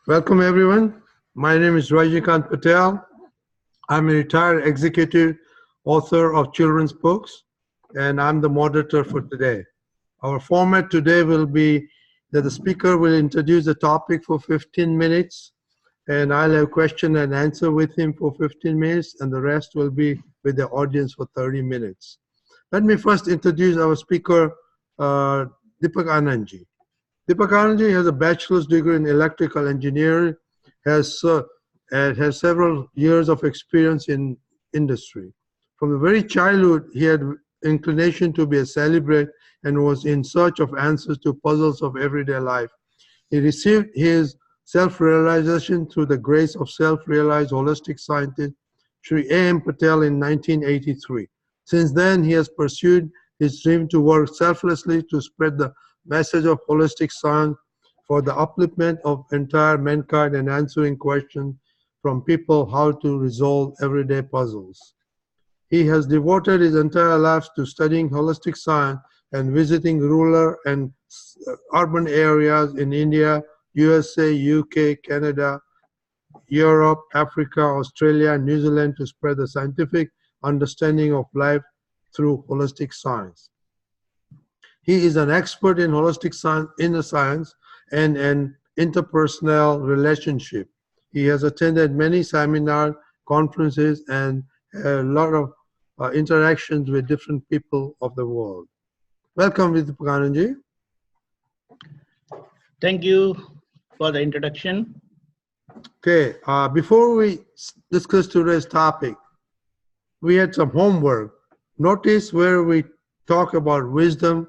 Welcome everyone. My name is Rajnikant Patel. I'm a retired executive author of children's books, and I'm the moderator for today. Our format today will be that the speaker will introduce the topic for 15 minutes, and I'll have question and answer with him for 15 minutes, and the rest will be with the audience for 30 minutes. Let me first introduce our speaker, Deepakanandji. Deepakanandji has a bachelor's degree in electrical engineering, has several years of experience in industry. From the very childhood, he had inclination to be a celebrate and was in search of answers to puzzles of everyday life. He received his self-realization through the grace of self-realized holistic scientist Sri A.M. Patel in 1983. Since then, he has pursued his dream to work selflessly to spread the message of holistic science for the upliftment of entire mankind and answering questions from people how to resolve everyday puzzles. He has devoted his entire life to studying holistic science and visiting rural and urban areas in India, USA, UK, Canada, Europe, Africa, Australia, New Zealand to spread the scientific understanding of life through holistic science. He is an expert in holistic science, inner science, and interpersonal relationship. He has attended many seminars, conferences, and a lot of interactions with different people of the world. Welcome, Deepakanandji. Thank you for the introduction. Okay, before we discuss today's topic, we had some homework. Notice where we talk about wisdom,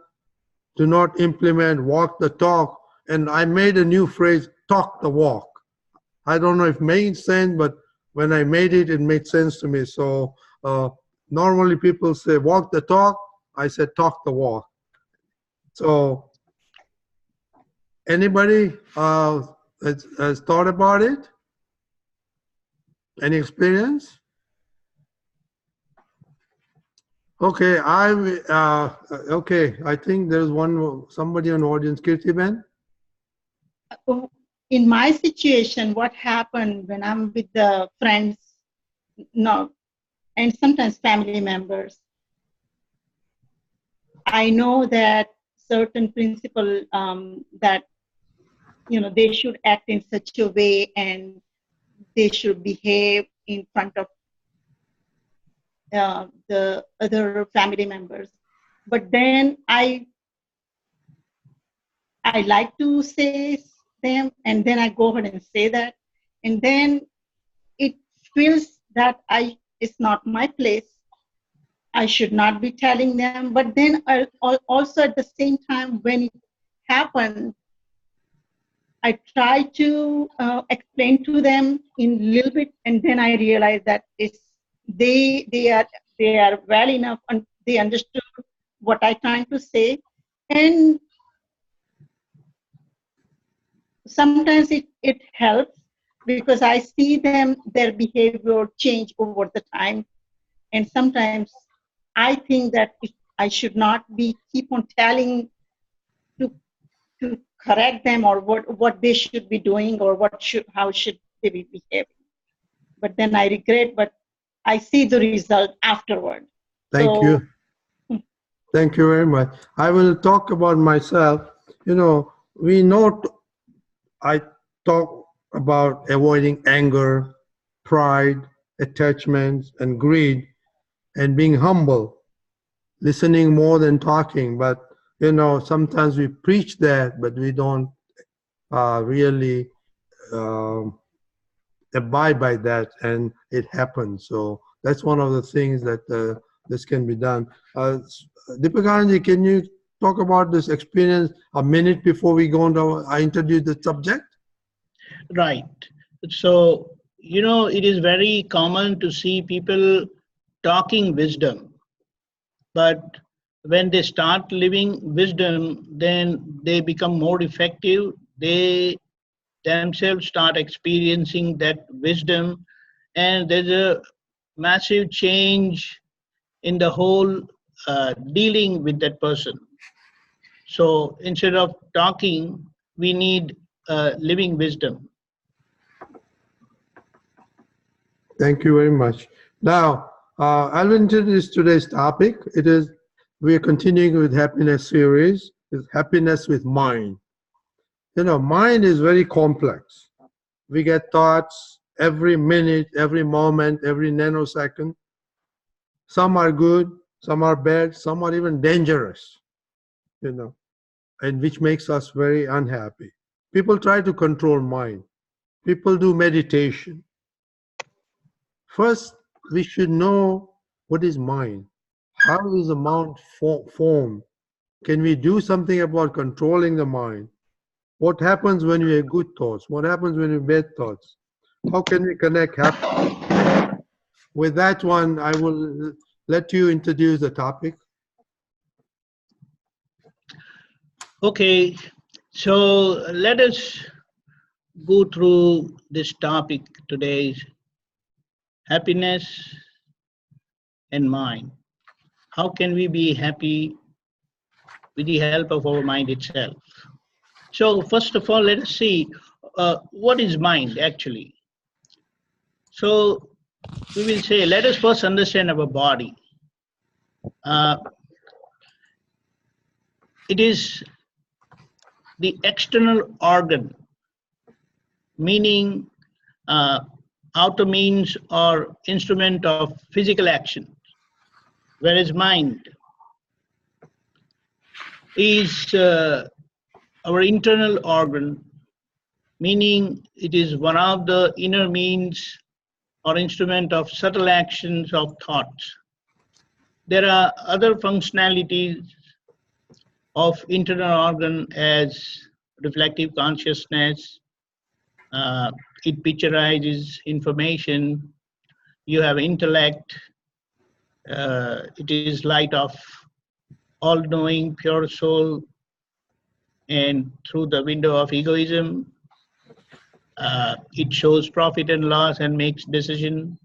do not implement, walk the talk, and I made a new phrase, talk the walk. I don't know if it made sense, but when I made it, it made sense to me. So normally people say walk the talk, I said talk the walk. So anybody has thought about it? Any experience? Okay, I think there's somebody in the audience, Kirtiben. In my situation, what happened when I'm with the friends, and sometimes family members, I know that certain principle that they should act in such a way and they should behave in front of the other family members. But then I like to say them, and then I go ahead and say that, and then it feels that it's not my place. I should not be telling them. But then I also at the same time, when it happened, I try to explain to them in a little bit, and then I realize that they are well enough and they understood what I'm trying to say. And sometimes it helps because I see their behavior change over the time. And sometimes I think that I should not keep on telling to correct them or what they should be doing or how should they be behaving. But then I regret, but I see the result afterward. Thank you. Thank you very much. I will talk about myself. I talk about avoiding anger, pride, attachments, and greed, and being humble, listening more than talking. But, sometimes we preach that, but we don't really abide by that, and it happens. So that's one of the things that this can be done. Deepakanandji, can you talk about this experience a minute before we go into I introduce the subject? Right. So, it is very common to see people talking wisdom, but when they start living wisdom, then they become more effective. They themselves start experiencing that wisdom, and there's a massive change in the whole dealing with that person. So instead of talking, we need living wisdom. Thank you very much. Now, I'll introduce today's topic. We are continuing with happiness series, is happiness with mind. You know, mind is very complex. We get thoughts every minute, every moment, every nanosecond. Some are good, some are bad, some are even dangerous, you know, and which makes us very unhappy. People try to control mind. People do meditation. First, we should know what is mind. How is the mind formed? Can we do something about controlling the mind? What happens when we have good thoughts? What happens when we have bad thoughts? How can we connect happiness? With that one, I will let you introduce the topic. Okay, so let us go through this topic today, happiness and mind. How can we be happy with the help of our mind itself? So first of all, let us see what is mind actually. So we will say, let us first understand our body. It is the external organ, meaning outer means or instrument of physical action, whereas mind is our internal organ, meaning it is one of the inner means or instrument of subtle actions of thoughts. There are other functionalities of internal organ as reflective consciousness. It picturizes information. You have intellect. It is light of all-knowing pure soul, and through the window of egoism, it shows profit and loss and makes decision.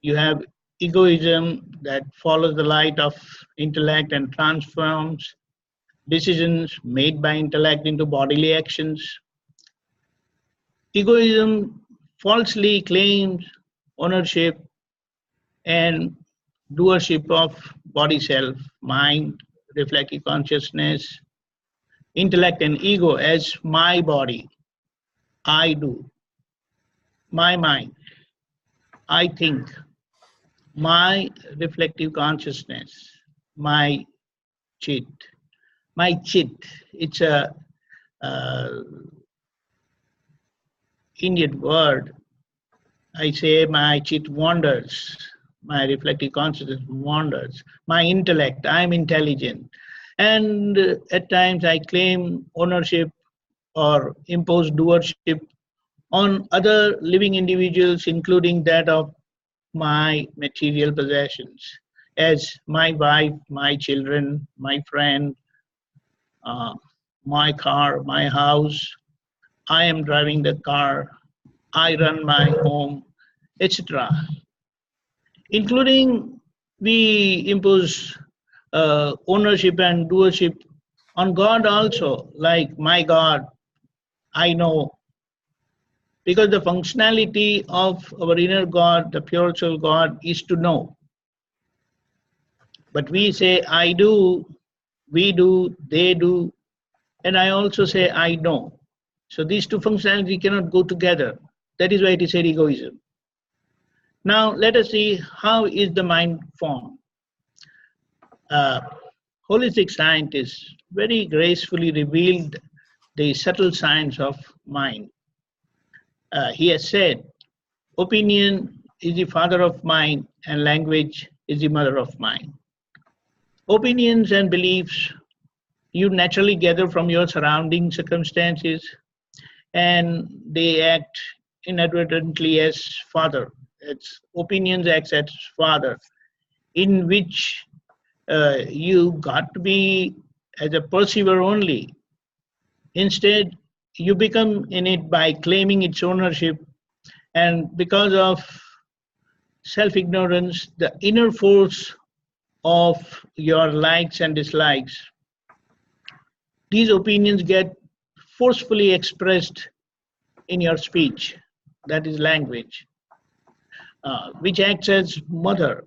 You have egoism that follows the light of intellect and transforms decisions made by intellect into bodily actions. Egoism falsely claims ownership and doership of body self, mind, reflective consciousness, intellect and ego as my body, I do, my mind, I think, my reflective consciousness, my chit. My chit, it's a Indian word. I say my chit wanders, my reflective consciousness wanders, my intellect, I'm intelligent. And at times I claim ownership or impose doership on other living individuals, including that of my material possessions, as my wife, my children, my friend, my car, my house, I am driving the car, I run my home, etc. Including we impose ownership and doership on God also, like my God, I know. Because the functionality of our inner God, the pure soul God, is to know. But we say, I do, we do, they do, and I also say, I know. So these two functionalities cannot go together. That is why it is said egoism. Now let us see how is the mind formed. Holistic scientists very gracefully revealed the subtle science of mind. He has said, opinion is the father of mind and language is the mother of mind. Opinions and beliefs you naturally gather from your surrounding circumstances, and they act inadvertently as father. Its opinions act as father, in which you got to be as a perceiver only. Instead, you become in it by claiming its ownership, and because of self-ignorance, the inner force of your likes and dislikes, these opinions get forcefully expressed in your speech, that is language, which acts as mother,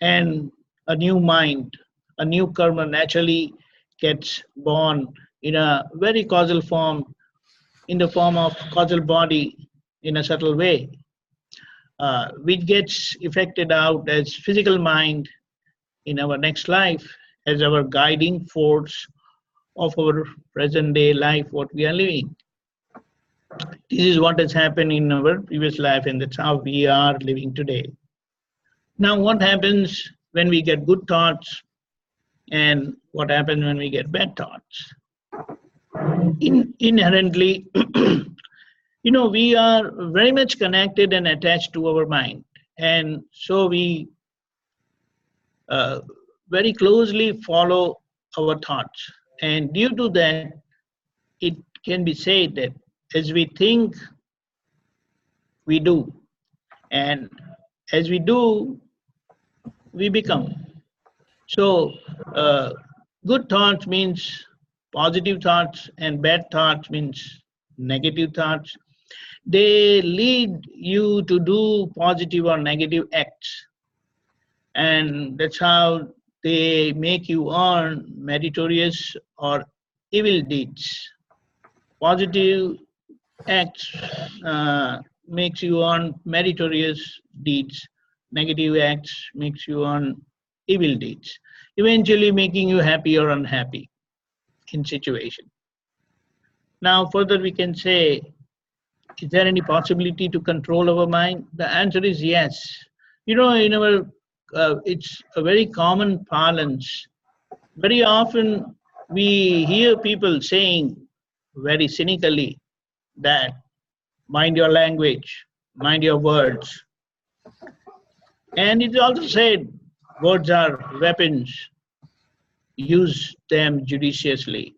and a new mind, a new karma naturally gets born in a very causal form, in the form of causal body in a subtle way, which gets affected out as physical mind in our next life as our guiding force of our present day life, what we are living. This is what has happened in our previous life, and that's how we are living today. Now, what happens when we get good thoughts, and what happens when we get bad thoughts? Inherently, we are very much connected and attached to our mind. And so we very closely follow our thoughts. And due to that, it can be said that as we think, we do. And as we do, we become. So good thoughts means positive thoughts, and bad thoughts means negative thoughts. They lead you to do positive or negative acts. And that's how they make you earn meritorious or evil deeds. Positive acts makes you earn meritorious deeds. Negative acts makes you earn evil deeds, eventually making you happy or unhappy in situation. Now further we can say, is there any possibility to control our mind? The answer is yes. In our, it's a very common parlance. Very often we hear people saying very cynically that mind your language, mind your words. And it's also said words are weapons, use them judiciously.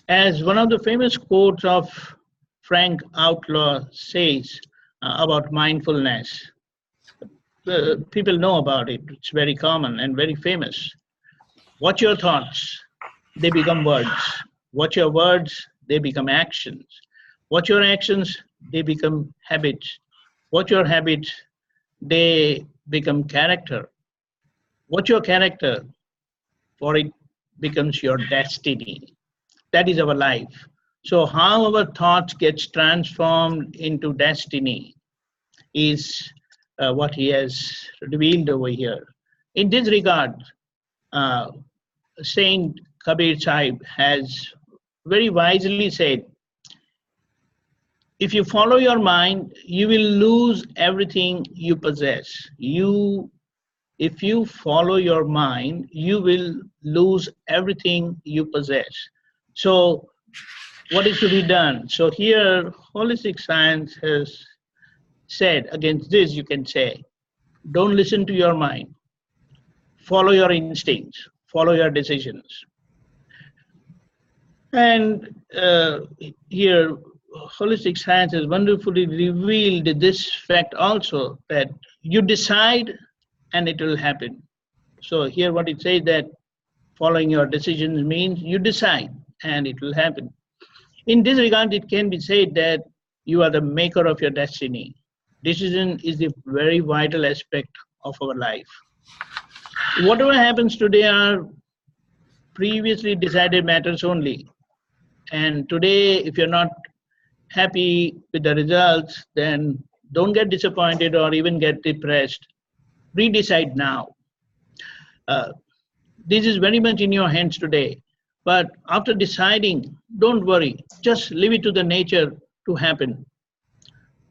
As one of the famous quotes of Frank Outlaw says about mindfulness, people know about it, it's very common and very famous. Watch your thoughts, they become words. Watch your words, they become actions. Watch your actions, they become habits. Watch your habits, they become character. Watch your character, for it becomes your destiny. That is our life. So how our thoughts gets transformed into destiny is what he has revealed over here. In this regard, Saint Kabir Sahib has very wisely said, if you follow your mind, you will lose everything you possess. If you follow your mind, you will lose everything you possess. So what is to be done? So here, holistic science has said, against this you can say, don't listen to your mind. Follow your instincts, follow your decisions. And here, holistic science has wonderfully revealed this fact also, that you decide and it will happen. So here what it says, that following your decisions means you decide and it will happen. In this regard, it can be said that you are the maker of your destiny. Decision is the very vital aspect of our life. Whatever happens today are previously decided matters only. And today, if you're not happy with the results, then don't get disappointed or even get depressed. Redecide now. This is very much in your hands today. But after deciding, don't worry. Just leave it to the nature to happen.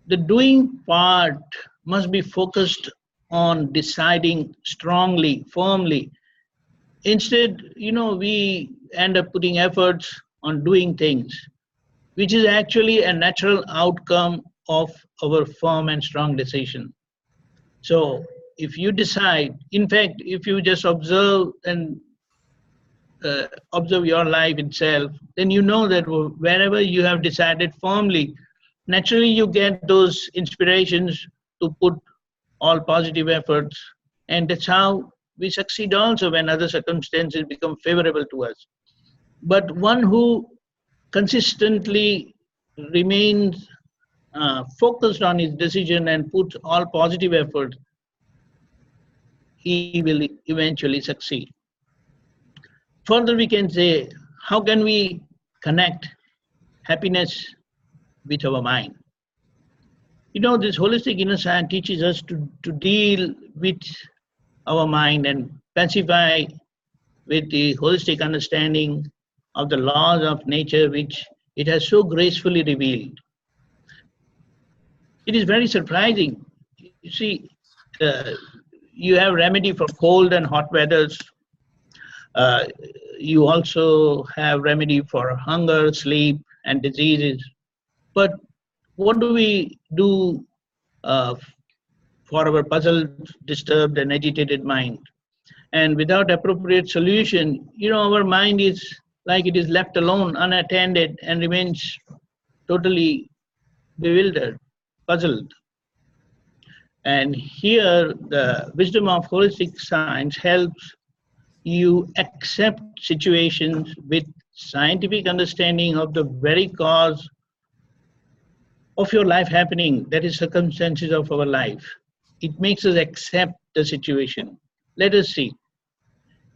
The doing part must be focused on deciding strongly, firmly. Instead, we end up putting efforts on doing things, which is actually a natural outcome of our firm and strong decision. So if you decide, in fact, if you just observe and observe your life itself, then you know that wherever you have decided firmly, naturally you get those inspirations to put all positive efforts, and that's how we succeed also when other circumstances become favorable to us. But one who consistently remains focused on his decision and puts all positive effort, he will eventually succeed. Further, we can say, how can we connect happiness with our mind? You know, this holistic inner science teaches us to deal with our mind and pacify with the holistic understanding of the laws of nature, which it has so gracefully revealed. It is very surprising. You see, uh, you have remedy for cold and hot weathers. Uh, you also have remedy for hunger, sleep, and diseases. But what do we do uh, for our puzzled, disturbed, and agitated mind? And without appropriate solution, you know, our mind is like it is left alone, unattended, and remains totally bewildered, puzzled. And here, the wisdom of holistic science helps you accept situations with scientific understanding of the very cause of your life happening, that is, circumstances of our life. It makes us accept the situation. Let us see.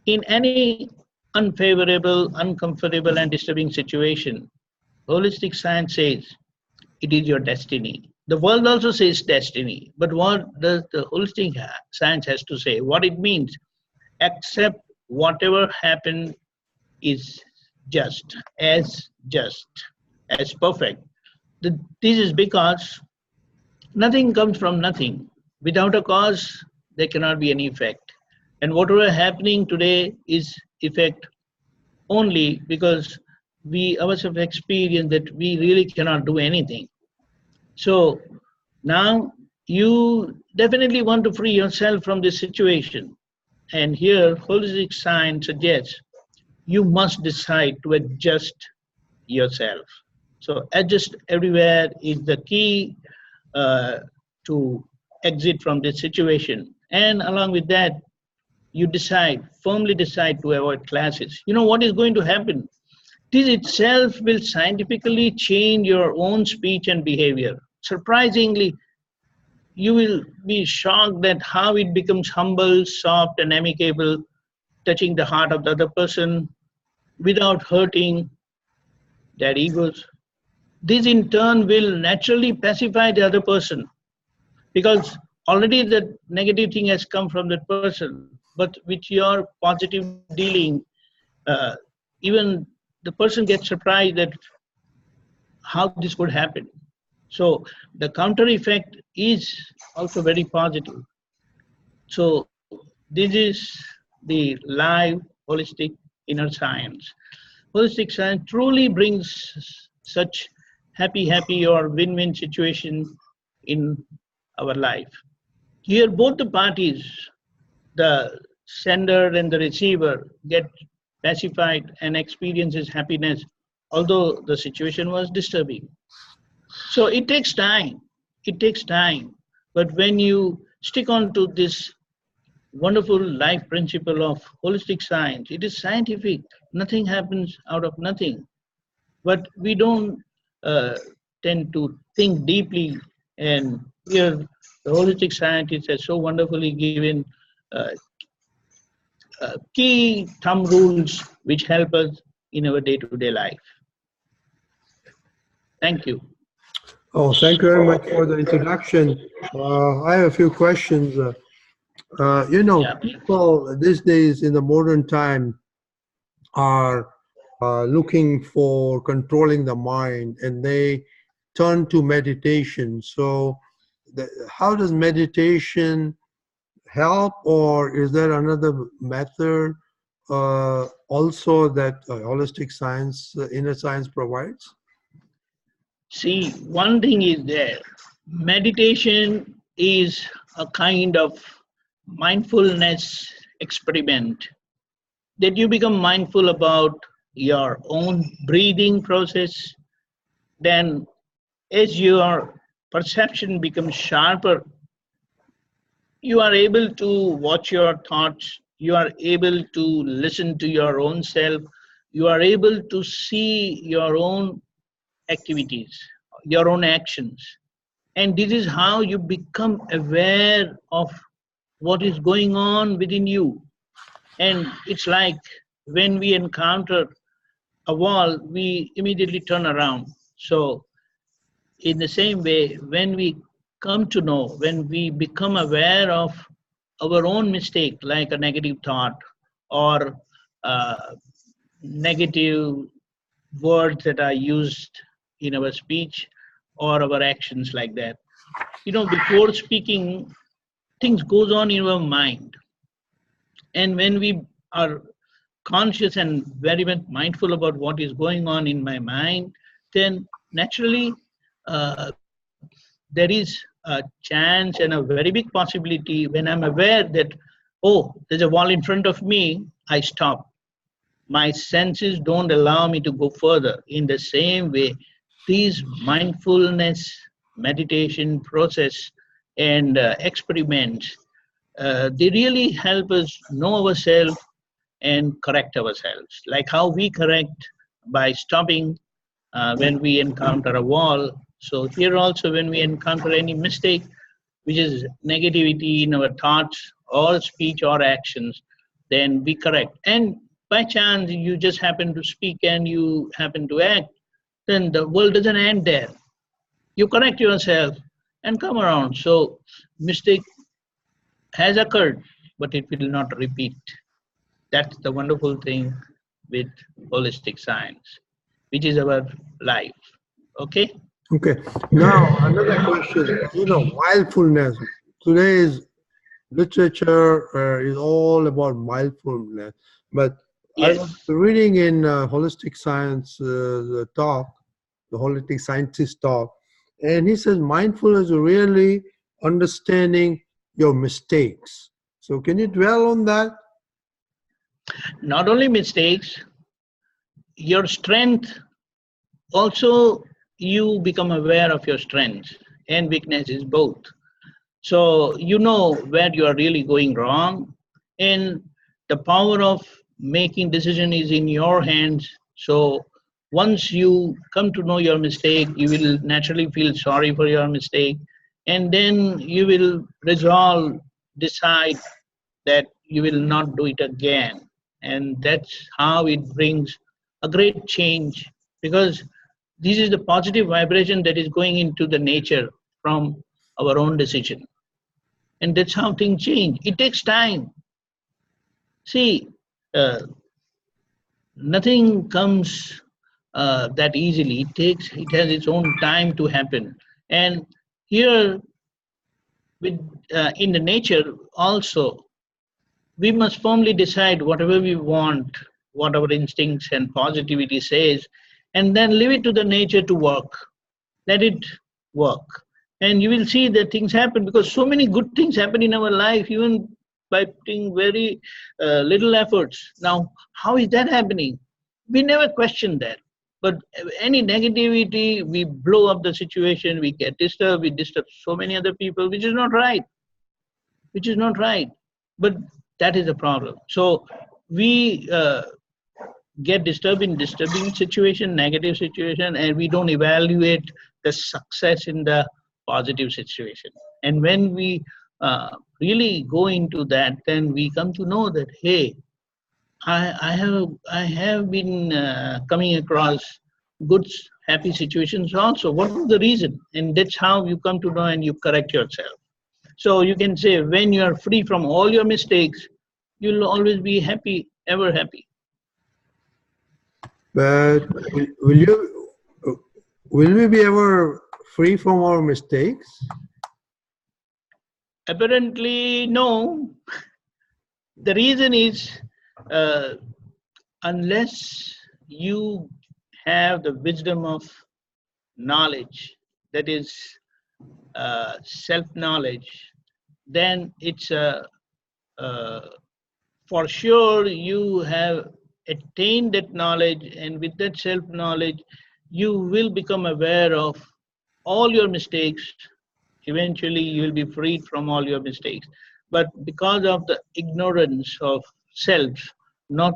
In any unfavorable, uncomfortable, and disturbing situation, holistic science says it is your destiny. The world also says destiny, but what does the holistic science has to say? What it means? Accept whatever happened is just, as perfect. This is because nothing comes from nothing. Without a cause, there cannot be any effect. And whatever happening today is effect only because we ourselves experience that we really cannot do anything. So now you definitely want to free yourself from this situation. And here, holistic science suggests you must decide to adjust yourself. So adjust everywhere is the key uh, to exit from this situation. And along with that, you decide, firmly decide to avoid classes. You know what is going to happen? This itself will scientifically change your own speech and behavior. Surprisingly, you will be shocked at how it becomes humble, soft, and amicable, touching the heart of the other person without hurting their egos. This in turn will naturally pacify the other person because already the negative thing has come from that person. But with your positive dealing, uh, even the person gets surprised that how this could happen. So the counter effect is also very positive. So this is the live holistic inner science. Holistic science truly brings such happy or win-win situation in our life. Here both the parties, the sender and the receiver, get pacified and experiences happiness, although the situation was disturbing. So it takes time. It takes time. But when you stick on to this wonderful life principle of holistic science, it is scientific. Nothing happens out of nothing. But we don't uh, tend to think deeply. And here, the holistic scientist has so wonderfully given uh, key thumb rules which help us in our day-to-day life. Thank you. Oh, thank you very much for the introduction. I have a few questions. Yeah. People these days in the modern time are looking for controlling the mind, and they turn to meditation. So, how does meditation help, or is there another method also that holistic science, inner science provides? See, one thing is there. Meditation is a kind of mindfulness experiment that you become mindful about your own breathing process. Then, as your perception becomes sharper, you are able to watch your thoughts, you are able to listen to your own self, you are able to see your own activities, your own actions. And this is how you become aware of what is going on within you. And it's like when we encounter a wall, we immediately turn around. So in the same way, when we come to know, when we become aware of our own mistake, like a negative thought or negative words that are used in our speech or our actions like that, before speaking, things goes on in our mind. And when we are conscious and very much mindful about what is going on in my mind, then naturally there is a chance and a very big possibility when I'm aware that, oh, there's a wall in front of me, I stop. My senses don't allow me to go further. In the same way, these mindfulness meditation process and experiments, they really help us know ourselves and correct ourselves. Like how we correct by stopping when we encounter a wall. So here also, when we encounter any mistake, which is negativity in our thoughts or speech or actions, then we correct. And by chance, you just happen to speak and you happen to act, then the world doesn't end there. You correct yourself and come around. So mistake has occurred, but it will not repeat. That's the wonderful thing with holistic science, which is our life. Okay? Okay. Now, another question. Mindfulness. Today's literature is all about mindfulness. But I was Yes. reading in holistic science the talk, the holistic scientist talk, and he says mindfulness is really understanding your mistakes. So can you dwell on that? Not only mistakes, your strength also, you become aware of your strengths and weaknesses both. So you know where you are really going wrong, and the power of making decision is in your hands. So once you come to know your mistake, you will naturally feel sorry for your mistake, and then you will resolve, decide that you will not do it again. And that's how it brings a great change, because this is the positive vibration that is going into the nature from our own decision. And that's how things change. It takes time. See, uh, nothing comes that easily. It has its own time to happen. And here, with in the nature also, we must firmly decide whatever we want, what our instincts and positivity says, and then leave it to the nature to work. Let it work. And you will see that things happen, because so many good things happen in our life, even by putting very little efforts. Now, how is that happening? We never question that. But any negativity, we blow up the situation, we get disturbed, we disturb so many other people, which is not right. Which is not right. But that is the problem. So we get disturbed in disturbing situation, negative situation, and we don't evaluate the success in the positive situation. And when we really go into that, then we come to know that, hey, I have been coming across good, happy situations also. What was the reason? And that's how you come to know and you correct yourself. So you can say, when you are free from all your mistakes, you'll always be happy, ever happy. But will we be ever free from our mistakes? Apparently, no. The reason is, unless you have the wisdom of knowledge, that is self-knowledge, then it's for sure you have attained that knowledge, and with that self-knowledge, you will become aware of all your mistakes. Eventually, you will be freed from all your mistakes. But because of the ignorance of self, not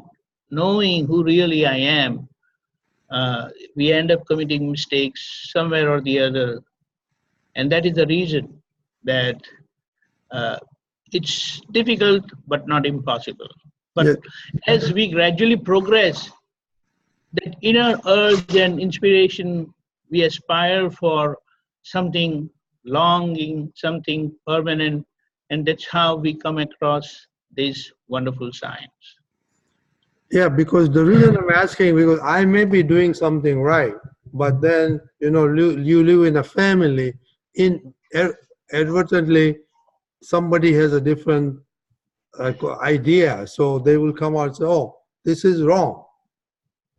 knowing who really I am, we end up committing mistakes somewhere or the other. And that is the reason that it's difficult but not impossible. But Yes. as we gradually progress, that inner urge and inspiration, we aspire for something longing, something permanent, and that's how we come across this wonderful science. Yeah, because the reason I'm asking, because I may be doing something right, but then, you live in a family, advertently, somebody has a different idea. So they will come out and say, oh, this is wrong.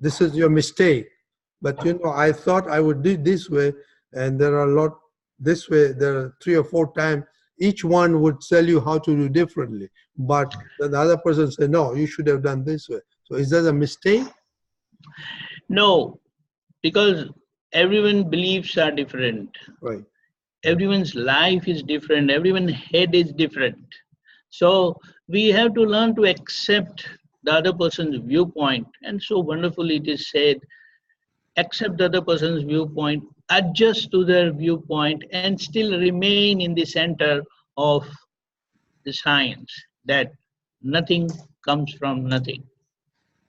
This is your mistake. But, I thought I would do it this way. And there are a lot this way. There are 3 or 4 times. Each one would tell you how to do differently. But then the other person said, no, you should have done this way. So is that a mistake? No, because everyone's beliefs are different. Right. Everyone's life is different. Everyone's head is different. So we have to learn to accept the other person's viewpoint. And so wonderfully it is said, accept the other person's viewpoint, adjust to their viewpoint, and still remain in the center of the science, that nothing comes from nothing.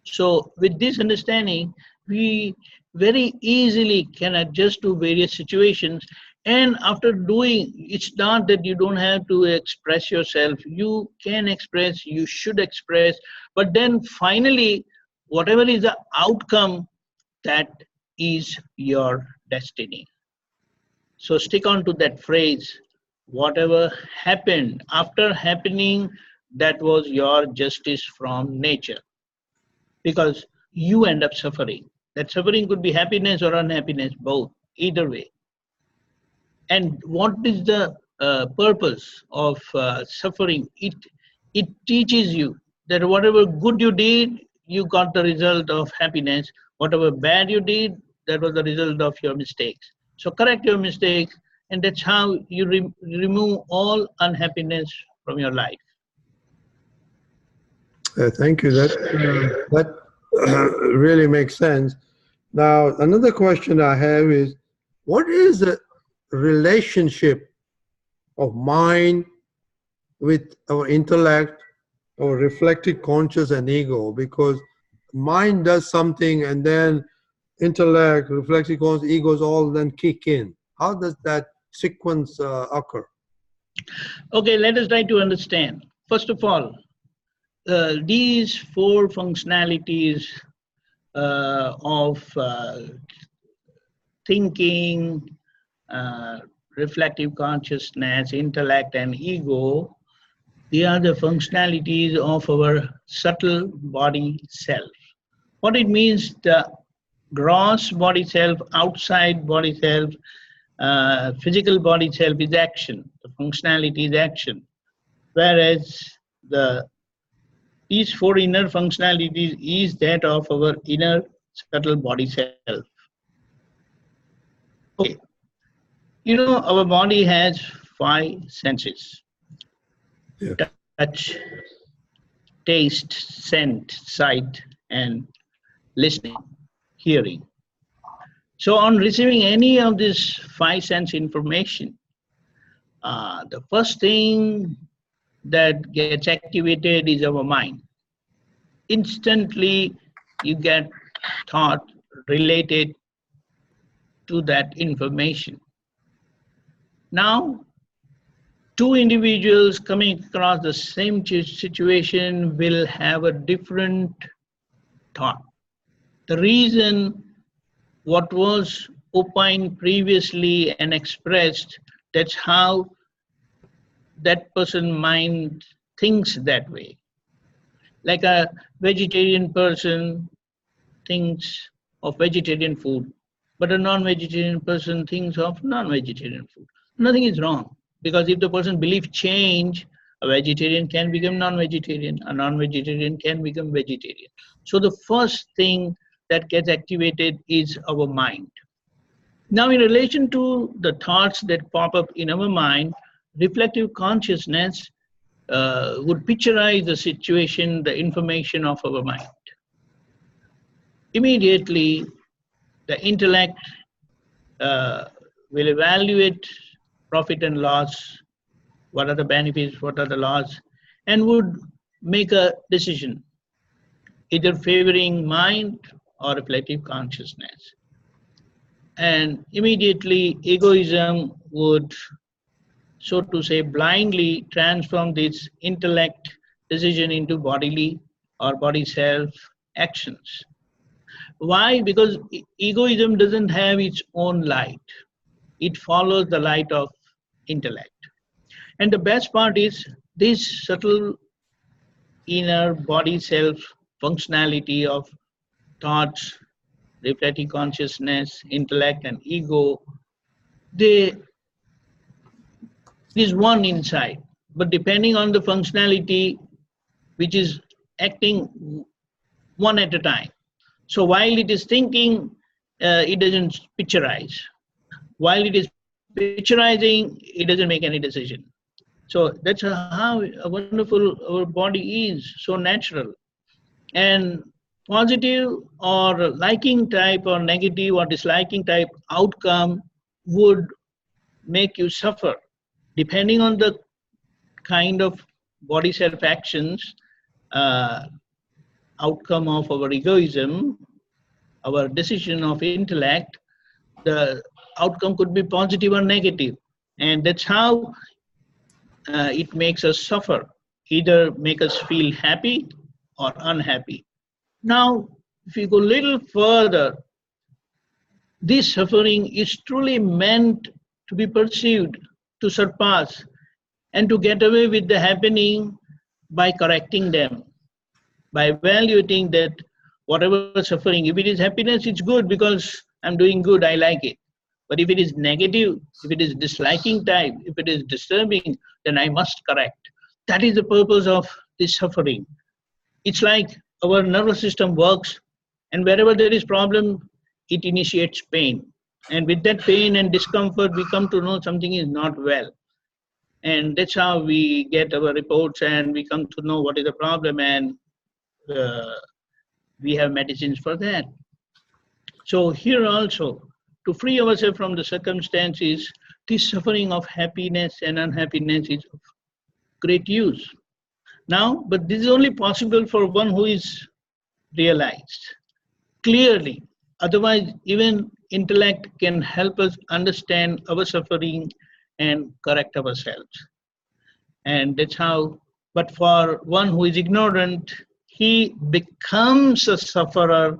So with this understanding, we very easily can adjust to various situations. And after doing, it's not that you don't have to express yourself. You can express, you should express, but then finally, whatever is the outcome, that is your destiny. So stick on to that phrase, whatever happened, after happening, that was your justice from nature. Because you end up suffering. That suffering could be happiness or unhappiness, both, either way. And what is the purpose of suffering? It teaches you that whatever good you did, you got the result of happiness. Whatever bad you did, that was the result of your mistakes. So correct your mistakes, and that's how you remove all unhappiness from your life. Thank you. That really makes sense. Now, another question I have is, what is the relationship of mind with our intellect, our reflected conscious and ego? Because mind does something and then intellect, reflected conscious, egos all then kick in. How does that sequence occur? Okay, let us try to understand. First of all, these 4 functionalities of thinking, reflective consciousness, intellect, and ego, they are the functionalities of our subtle body self. What it means, the gross body self, outside body self, physical body self is action, the functionality is action, whereas these 4 inner functionalities is that of our inner subtle body self. Okay, our body has 5 senses. Yeah. Touch, taste, scent, sight, and listening, hearing. So on receiving any of this 5 sense information, the first thing that gets activated is our mind. Instantly, you get thought related to that information. Now, 2 individuals coming across the same situation will have a different thought. The reason what was opined previously and expressed, that's how that person's mind thinks that way. Like a vegetarian person thinks of vegetarian food, but a non-vegetarian person thinks of non-vegetarian food. Nothing is wrong, because if the person's belief change, a vegetarian can become non-vegetarian, a non-vegetarian can become vegetarian. So the first thing that gets activated is our mind. Now, in relation to the thoughts that pop up in our mind, reflective consciousness would picturize the situation, the information of our mind. immediately the intellect uh, will evaluate profit and loss, what are the benefits, what are the loss, and would make a decision, either favoring mind or reflective consciousness. And immediately egoism would, so to say, blindly transform this intellect decision into bodily or body self actions. Why? Because egoism doesn't have its own light. It follows the light of intellect. And the best part is this subtle inner body self functionality of thoughts, reflective consciousness, intellect, and ego, they is one inside. But depending on the functionality, which is acting one at a time. So while it is thinking, it doesn't picturize. While it is picturizing, it doesn't make any decision. So that's how wonderful our body is, so natural. And positive or liking type or negative or disliking type outcome would make you suffer. Depending on the kind of body self actions, uh, outcome of our egoism, our decision of intellect, the outcome could be positive or negative. And that's how it makes us suffer, either make us feel happy or unhappy. Now, if you go a little further, this suffering is truly meant to be pursued, to surpass, and to get away with the happening by correcting them, by evaluating that whatever suffering, if it is happiness, it's good because I'm doing good, I like it. But if it is negative, if it is disliking type, if it is disturbing, then I must correct. That is the purpose of this suffering. It's like our nervous system works, and wherever there is problem, it initiates pain. And with that pain and discomfort, we come to know something is not well. And that's how we get our reports and we come to know what is the problem, and uh, we have medicines for that. So here also, to free ourselves from the circumstances, this suffering of happiness and unhappiness is of great use. Now, but this is only possible for one who is realized clearly. Otherwise, even intellect can help us understand our suffering and correct ourselves. And that's how, but for one who is ignorant, he becomes a sufferer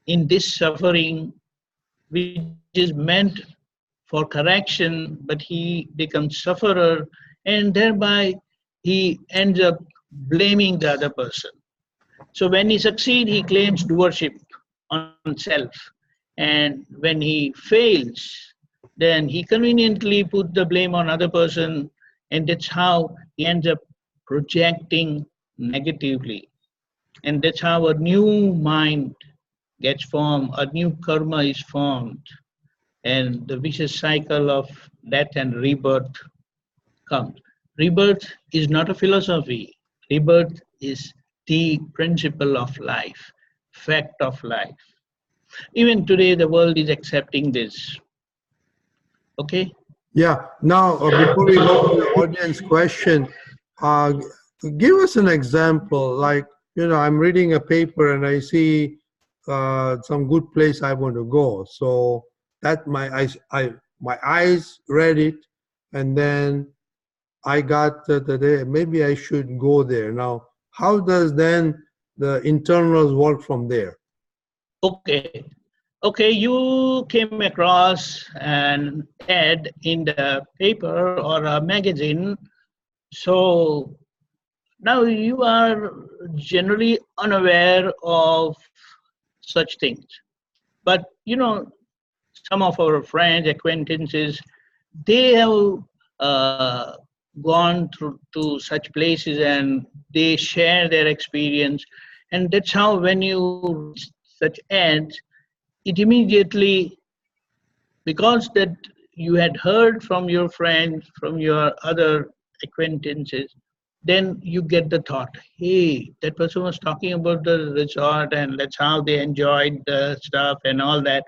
in this suffering, which is meant for correction, but he becomes sufferer, and thereby he ends up blaming the other person. So when he succeeds, he claims doership on self. And when he fails, then he conveniently puts the blame on other person, and that's how he ends up projecting negatively. And that's how a new mind gets formed, a new karma is formed, and the vicious cycle of death and rebirth comes. Rebirth is not a philosophy. Rebirth is the principle of life, fact of life. Even today, the world is accepting this. Okay? Yeah. Now, before we go to the audience question, uh, give us an example. Like, I'm reading a paper and I see some good place I want to go. So that my eyes read it, and then I got maybe I should go there. Now, how does then the internals work from there? Okay. Okay, you came across an ad in the paper or a magazine. So now you are generally unaware of such things. But some of our friends, acquaintances, they have gone through to such places and they share their experience. And that's how when you read such ads, it immediately, because that you had heard from your friends, from your other acquaintances, then you get the thought, hey, that person was talking about the resort and that's how they enjoyed the stuff and all that.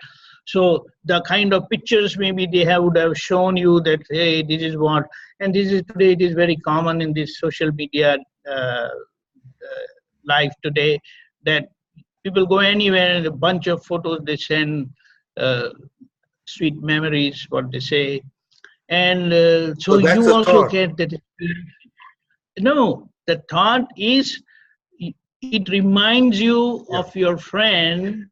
So the kind of pictures maybe they would have shown you that, hey, this is what, and this is today, it is very common in this social media life today, that people go anywhere and a bunch of photos they send, sweet memories, what they say. And so that's you a also thought. get that. No, the thought is, it reminds you of your friend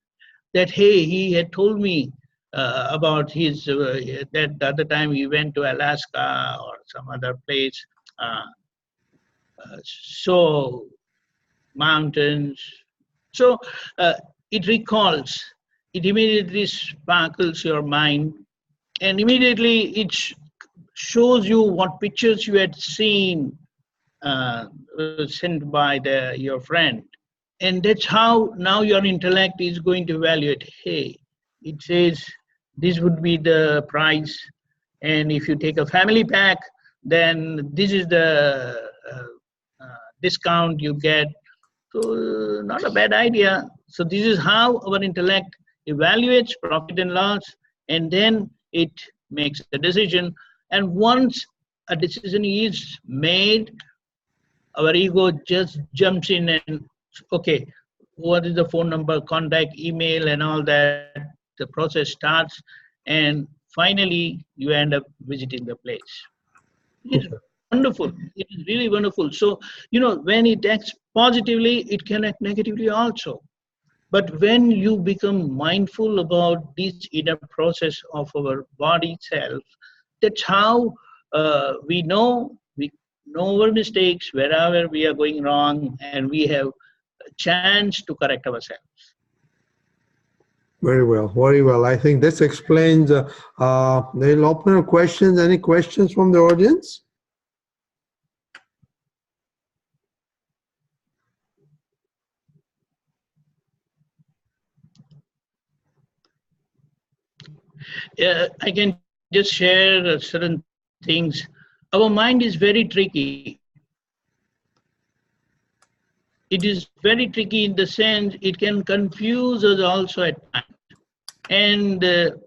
that, hey, he had told me about his, that the other time he went to Alaska or some other place. So mountains. So it recalls, it immediately sparkles your mind, and immediately it shows you what pictures you had seen sent by your friend. And that's how now your intellect is going to evaluate, hey, it says this would be the price, and if you take a family pack, then this is the discount you get. So not a bad idea. So this is how our intellect evaluates profit and loss, and then it makes a decision. And once a decision is made, our ego just jumps in and, okay, what is the phone number, contact, email, and all that. The process starts, and finally you end up visiting the place. It is wonderful. It is really wonderful. So, when it acts positively, it can act negatively also. But when you become mindful about this inner process of our body itself, that's how we know our mistakes, wherever we are going wrong, and we have a chance to correct ourselves. Very well, very well. I think this explains. They'll open up questions. Any questions from the audience? I can just share certain things. Our mind is very tricky. It is very tricky in the sense it can confuse us also at times. And, to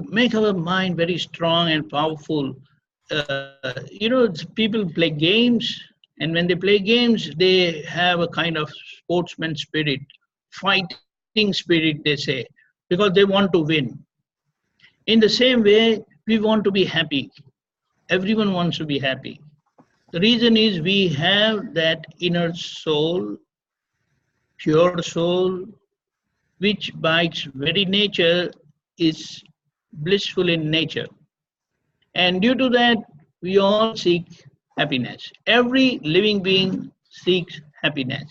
make our mind very strong and powerful, people play games, and when they play games, they have a kind of sportsman spirit, fighting spirit, they say, because they want to win. In the same way, we want to be happy. Everyone wants to be happy. The reason is we have that inner soul, pure soul, which by its very nature is blissful in nature. And due to that, we all seek happiness. Every living being seeks happiness.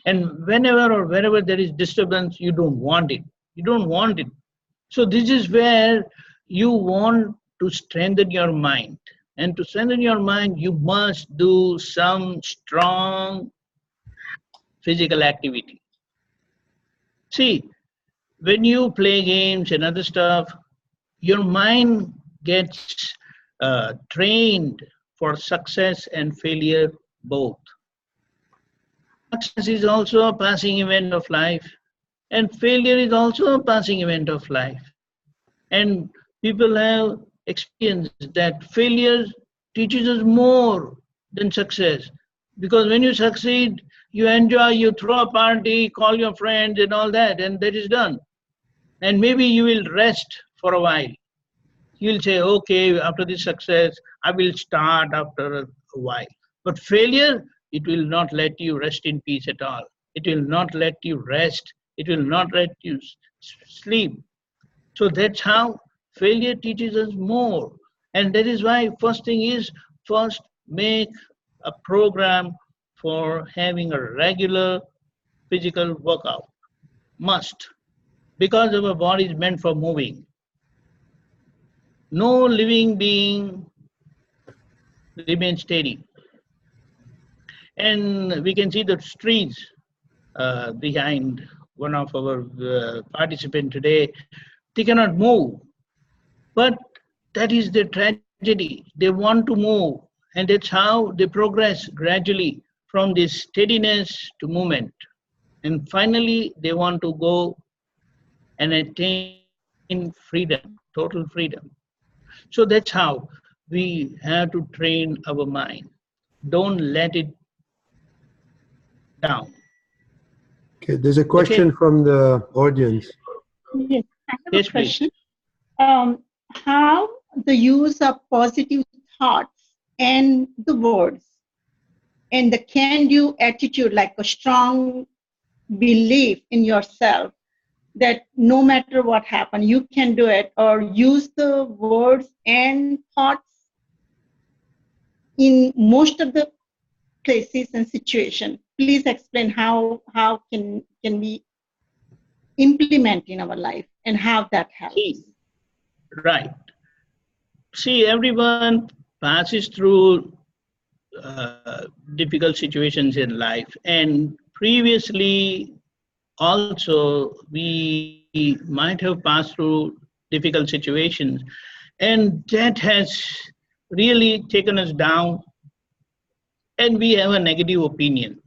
And whenever or wherever there is disturbance, you don't want it. You don't want it. So this is where you want to strengthen your mind. And to strengthen your mind, you must do some strong physical activity. See, when you play games and other stuff, your mind gets trained for success and failure both. Success is also a passing event of life, and failure is also a passing event of life. And people have experienced that failure teaches us more than success. Because when you succeed, you enjoy, you throw a party, call your friends and all that, and that is done. And maybe you will rest for a while. You'll say, okay, after this success, I will start after a while. But failure, it will not let you rest in peace at all. It will not let you rest. It will not let you sleep. So that's how failure teaches us more. And that is why first thing is, first make a program for having a regular physical workout. Must. Because our body is meant for moving. No living being remains steady. And we can see the streets behind one of our participants today. They cannot move. But that is the tragedy. They want to move And that's how they progress gradually from this steadiness to movement. And finally, they want to go and attain freedom, total freedom. So that's how we have to train our mind. Don't let it down. Okay, there's a Okay? question from the audience. Yes, I have Yes, a please. question. How the use of positive thoughts and the words and the can-do attitude, like a strong belief in yourself that no matter what happens, you can do it, or use the words and thoughts in most of the places and situations. Please explain how can we implement in our life and how that helps. See, right. See, everyone passes through difficult situations in life, and previously also we might have passed through difficult situations, and that has really taken us down, and we have a negative opinion.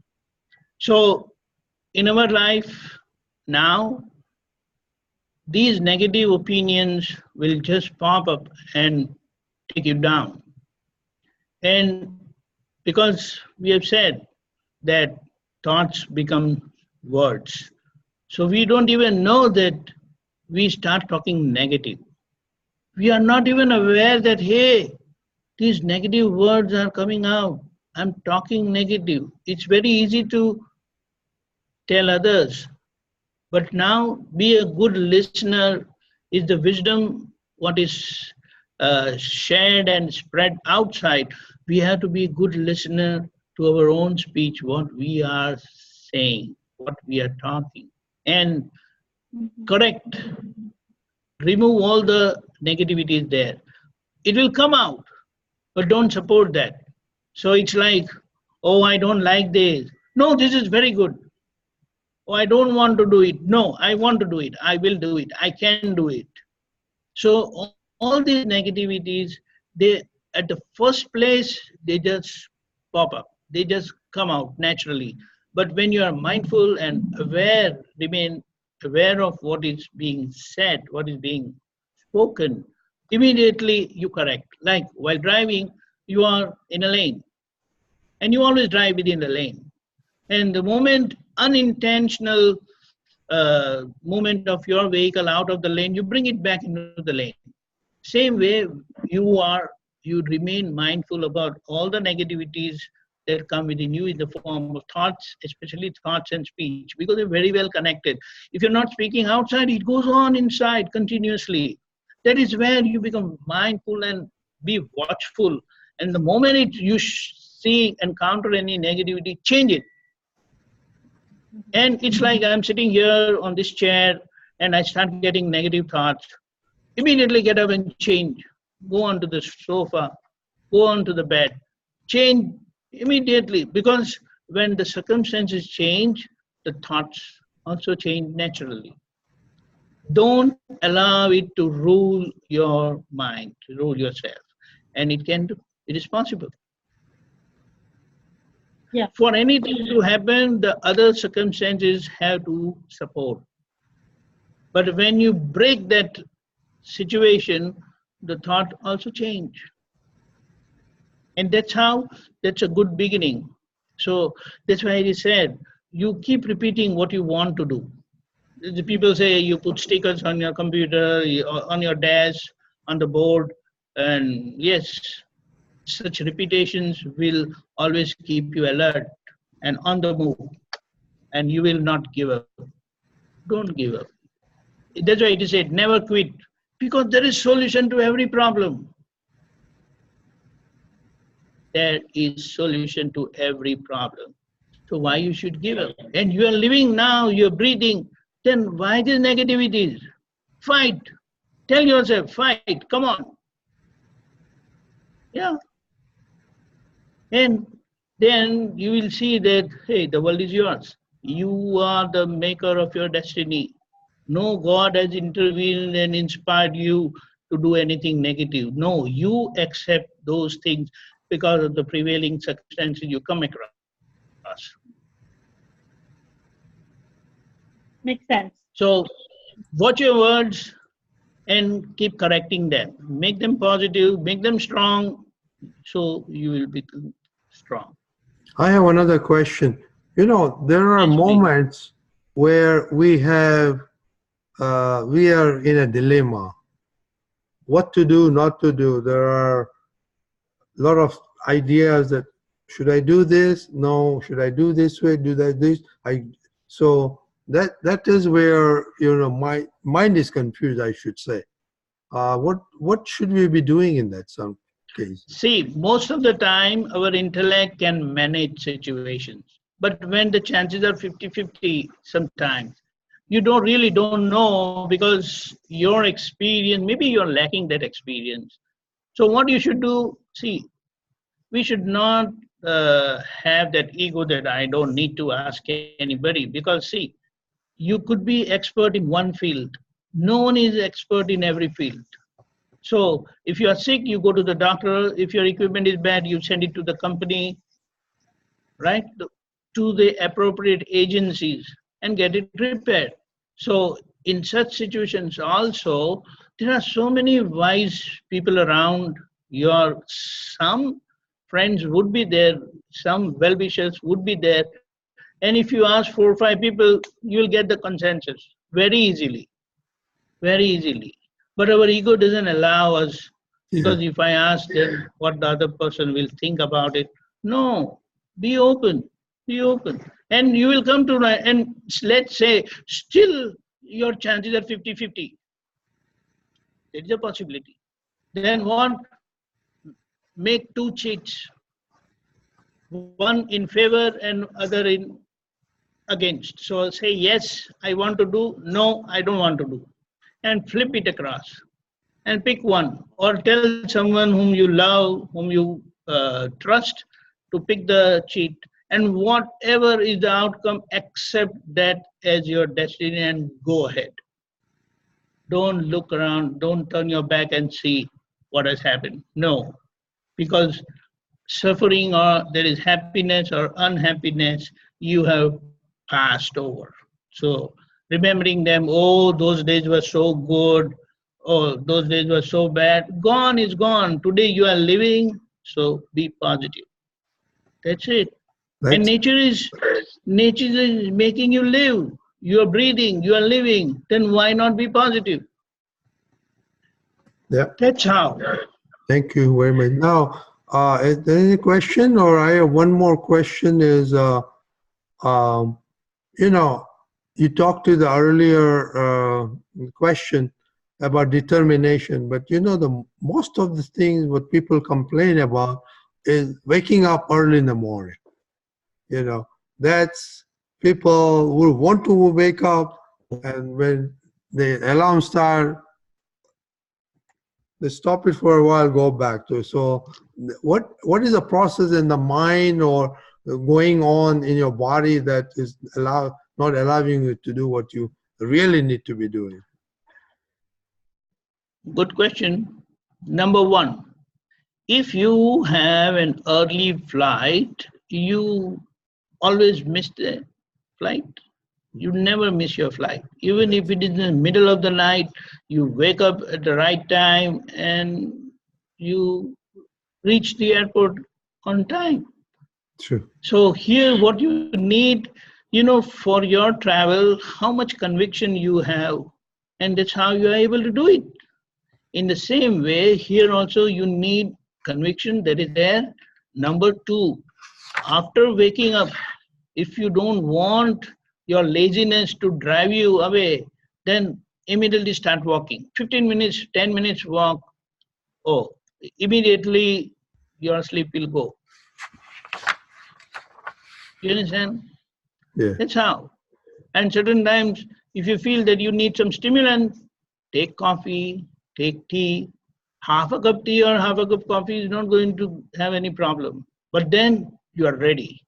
So in our life now, these negative opinions will just pop up and take you down. And because we have said that thoughts become words, so we don't even know that we start talking negative. We are not even aware that, hey, these negative words are coming out. I'm talking negative. It's very easy to tell others, but now be a good listener is the wisdom what is shared and spread outside. We have to be a good listener to our own speech, what we are saying, what we are talking, and correct, remove all the negativities there. It will come out, but don't support that. So it's like, oh, I don't like this. No, this is very good. Oh, I don't want to do it. No, I want to do it. I will do it. I can do it. So all these negativities, they at the first place, they just pop up. They just come out naturally. But when you are mindful and aware, remain aware of what is being said, what is being spoken, immediately you correct. Like while driving, you are in a lane and you always drive within the lane. And the moment unintentional movement of your vehicle out of the lane, you bring it back into the lane. Same way, you remain mindful about all the negativities that come within you in the form of thoughts, especially thoughts and speech, because they're very well connected. If you're not speaking outside, it goes on inside continuously. That is where you become mindful and be watchful. And the moment you see, encounter any negativity, change it. And it's like I'm sitting here on this chair and I start getting negative thoughts. Immediately get up and change. Go onto the sofa, go onto the bed. Change immediately, because when the circumstances change, the thoughts also change naturally. Don't allow it to rule your mind, to rule yourself. And it can do. It is possible. Yeah. For anything to happen, the other circumstances have to support. But when you break that situation, the thought also change. And that's a good beginning. So that's why it is said, you keep repeating what you want to do. The people say you put stickers on your computer, on your desk, on the board, and yes, such repetitions will always keep you alert and on the move, and you will not give up. Don't give up. That's why it is said, never quit, because there is solution to every problem. There is solution to every problem. So why you should give up? And you are living now, you're breathing, then why this negativity? Fight. Tell yourself, fight, come on. Yeah. And then you will see that, hey, the world is yours. You are the maker of your destiny. No God has intervened and inspired you to do anything negative. No, you accept those things. because of the prevailing circumstances you come across. Makes sense. So watch your words and keep correcting them. Make them positive, make them strong, so you will become strong. I have another question. You know, there are moments where we are in a dilemma. What to do, not to do. There are a lot of ideas that, should I do this? No. Should I do this way? Do that this? So that is where, you know, my mind is confused, I should say. What should we be doing in that some case? See, most of the time our intellect can manage situations. But when the chances are 50-50 sometimes, you don't know, because your experience, maybe you're lacking that experience. So what you should do, see, we should not have that ego that I don't need to ask anybody, because see, you could be expert in one field. No one is expert in every field. So if you are sick, you go to the doctor. If your equipment is bad, you send it to the company, right? To the appropriate agencies and get it repaired. So in such situations also, there are so many wise people around. Some friends would be there, some well-wishers would be there. And if you ask 4 or 5 people, you will get the consensus very easily, very easily. But our ego doesn't allow us, because if I ask them what the other person will think about it, no, be open, be open. And you will come to, and let's say, still your chances are 50-50. There is a possibility. Then what? Make 2 cheats. One in favor and other in against. So say, yes, I want to do, no, I don't want to do. And flip it across. And pick one, or tell someone whom you love, whom you trust, to pick the cheat. And whatever is the outcome, accept that as your destiny and go ahead. Don't look around, don't turn your back and see what has happened. No, because suffering, or there is happiness or unhappiness, you have passed over. So remembering them, oh, those days were so good, oh, those days were so bad, gone is gone. Today you are living, so be positive. That's it. And nature is making you live. You are breathing, you are living. Then why not be positive? Yeah. That's how. Thank you very much. Now, is there any question, or I have one more question? Is you know, you talked to the earlier question about determination, but you know, the most of the things what people complain about is waking up early in the morning. You know, that's people who want to wake up, and when the alarm start, they stop it for a while, go back to. So what is the process in the mind or going on in your body that is not allowing you to do what you really need to be doing? Good question. Number one, if you have an early flight, you always miss the flight. You never miss your flight. Even if it is in the middle of the night, you wake up at the right time and you reach the airport on time. True. So here what you need, you know, for your travel, how much conviction you have, and that's how you are able to do it. In the same way, here also you need conviction that is there. Number two, after waking up, if you don't want your laziness to drive you away, then immediately start walking. 15 minutes, 10 minutes walk, oh, immediately your sleep will go. You understand? Yeah. That's how. And certain times, if you feel that you need some stimulant, take coffee, take tea. Half a cup tea or half a cup coffee is not going to have any problem. But then you are ready.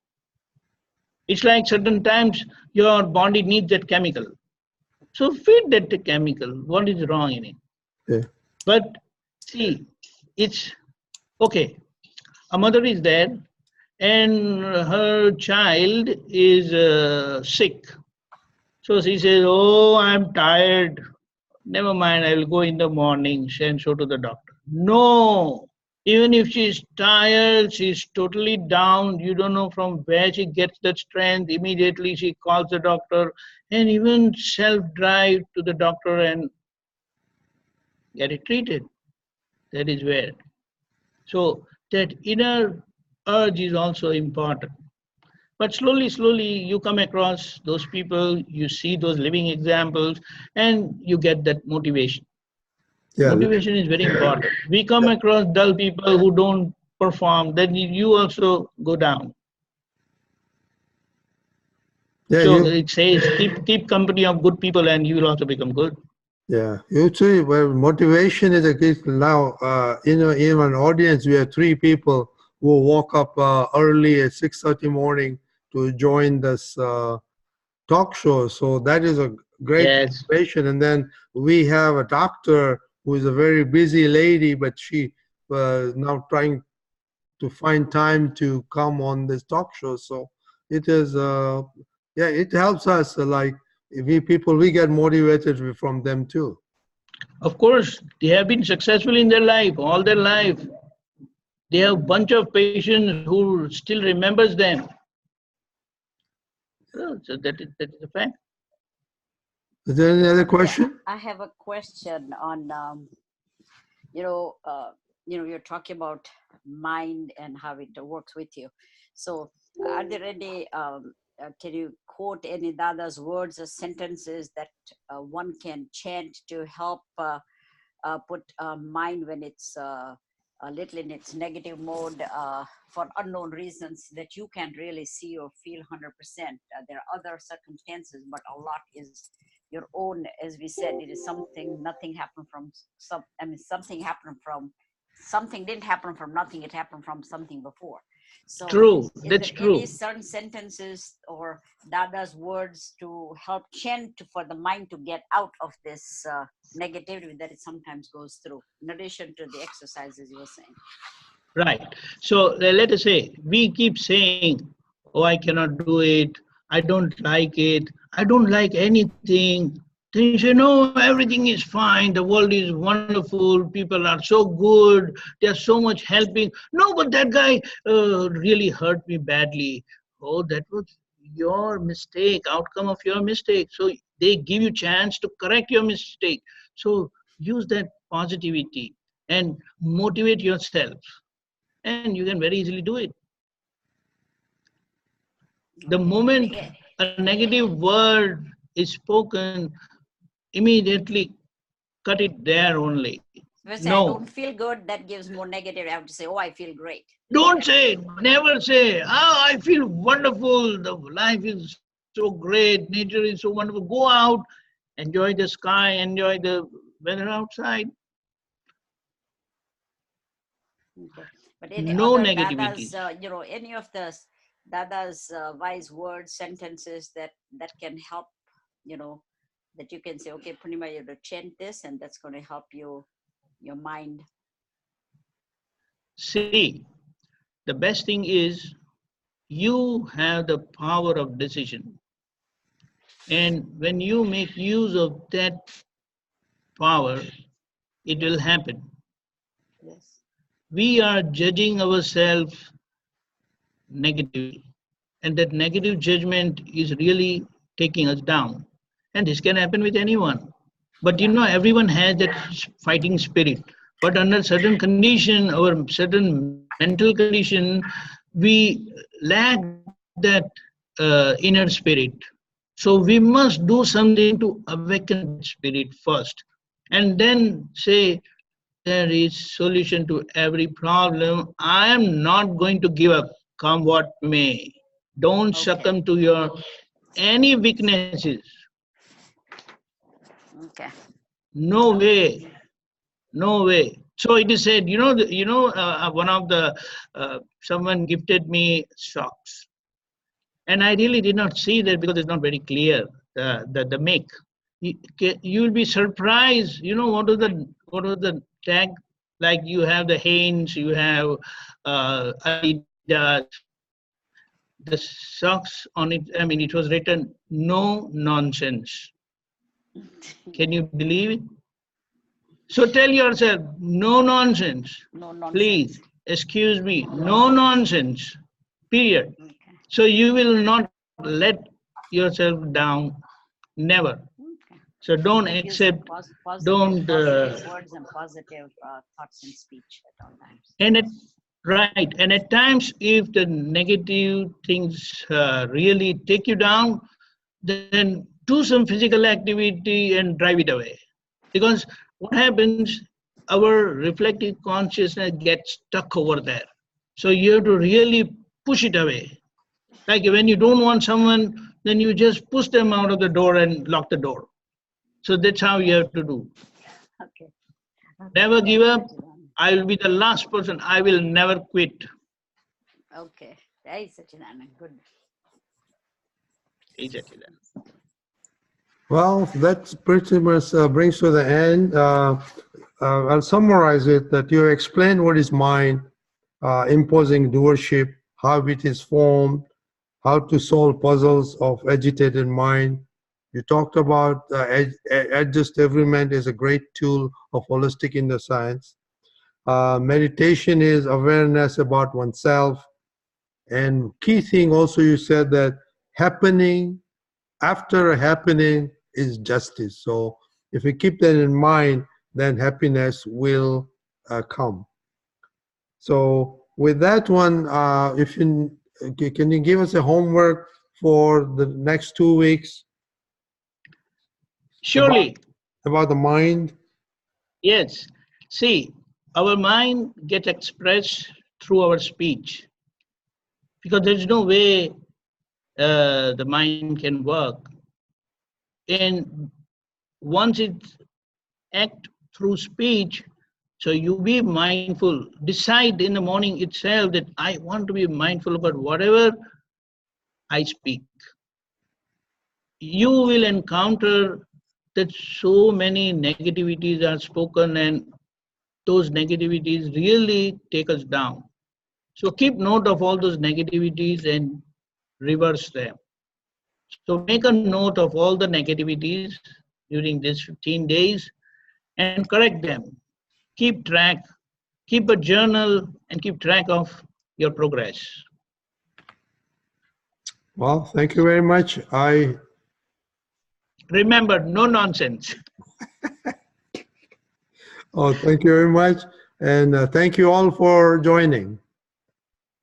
It's like certain times your body needs that chemical. So feed that chemical. What is wrong in it? Yeah. But see, it's okay. a mother is there and her child is sick. So she says, oh, I'm tired. Never mind, I will go in the morning and show to the doctor. No, even if she's tired, she's totally down, you don't know from where she gets that strength. Immediately she calls the doctor and even self-drive to the doctor and get it treated. That is where. So that inner urge is also important. But slowly, slowly, you come across those people, you see those living examples, and you get that motivation. Yeah. Motivation is very important. We come across dull people who don't perform, then you also go down. Yeah, So it says, keep company of good people and you will also become good. yeah. You see, well, motivation is a key. Now, in an audience, we have 3 people who woke up early at 6:30 morning to join this talk show. So that is a great Yes. motivation. And then we have a doctor who is a very busy lady, but she now trying to find time to come on this talk show. So it is, yeah, it helps us. Like we get motivated from them too. Of course, they have been successful in their life, all their life. They have a bunch of patients who still remembers them. So that is a fact. Is there any other question? I have a question on, you're talking about mind and how it works with you. So are there any, can you quote any Dada's words or sentences that one can chant to help put mind when it's a little in its negative mode for unknown reasons that you can't really see or feel 100%? There are other circumstances, but a lot is your own. As we said, it is something, nothing happened from something happened from, something didn't happen from nothing, it happened from something before. So True, is that's there true. any certain sentences or Dada's words to help chant for the mind to get out of this negativity that it sometimes goes through, in addition to the exercises you were saying? Right. So let us say, we keep saying, oh, I cannot do it, I don't like it, I don't like anything. Then you say, no, everything is fine, the world is wonderful, people are so good, there's so much helping. No, but that guy really hurt me badly. Oh, that was your mistake, outcome of your mistake. So they give you chance to correct your mistake. So use that positivity and motivate yourself, and you can very easily do it. The moment a negative word is spoken, immediately cut it there only. If I No, don't feel good, that gives more negative. I have to say, oh, I feel great. don't say, never say, oh, I feel wonderful, the life is so great, nature is so wonderful. Go out, enjoy the sky, enjoy the weather outside. Okay. But any No other negativity. Dada's, any of the Dada's wise words, sentences that can help, that you can say, okay, Purnima, you have to chant this, and that's going to help you, your mind. See, the best thing is you have the power of decision. And when you make use of that power, it will happen. Yes. We are judging ourselves negatively, and that negative judgment is really taking us down. And this can happen with anyone. But everyone has that fighting spirit. But under certain condition or certain mental condition, we lack that inner spirit. So we must do something to awaken that spirit first, and then say, there is solution to every problem. I am not going to give up, come what may. Don't succumb to your any weaknesses. Okay. No way, no way. So it is said, one of the someone gifted me socks, and I really did not see that because it's not very clear the make. You will be surprised. You know what was the tag? Like you have the Hanes, you have Adidas, the socks on it. I mean, it was written "No nonsense." Can you believe it? So tell yourself, no nonsense. No nonsense. Please, excuse me, no nonsense. Period. Okay. So you will not let yourself down. Never. Okay. So don't Like using accept. positive, Don't. positive words and positive thoughts in speech at all times. And at times, if the negative things really take you down, then do some physical activity and drive it away. Because what happens, our reflective consciousness gets stuck over there. So you have to really push it away. Like when you don't want someone, then you just push them out of the door and lock the door. So that's how you have to do. Okay. Never give up. I will be the last person. I will never quit. Okay. That is Satchidanand. Good. Well, that pretty much brings to the end. I'll summarize it that you explained what is mind, imposing doership, how it is formed, how to solve puzzles of agitated mind. You talked about adjust everyman is a great tool of holistic inner science. Meditation is awareness about oneself. And key thing also you said that happening after a happening is justice. So if we keep that in mind, then happiness will come. So with that one, if you can you give us a homework for the next 2 weeks? Surely. About the mind? Yes. See, our mind gets expressed through our speech. Because there's no way the mind can work. And once it acts through speech, so you be mindful. Decide in the morning itself that I want to be mindful about whatever I speak. You will encounter that so many negativities are spoken and those negativities really take us down. So keep note of all those negativities and reverse them. So make a note of all the negativities during these 15 days and correct them. Keep track, keep a journal and keep track of your progress. Well, thank you very much. Remember, no nonsense. Oh, thank you very much. And thank you all for joining.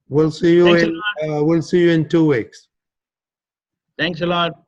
We'll see you Thanks in 2 weeks. Thanks a lot.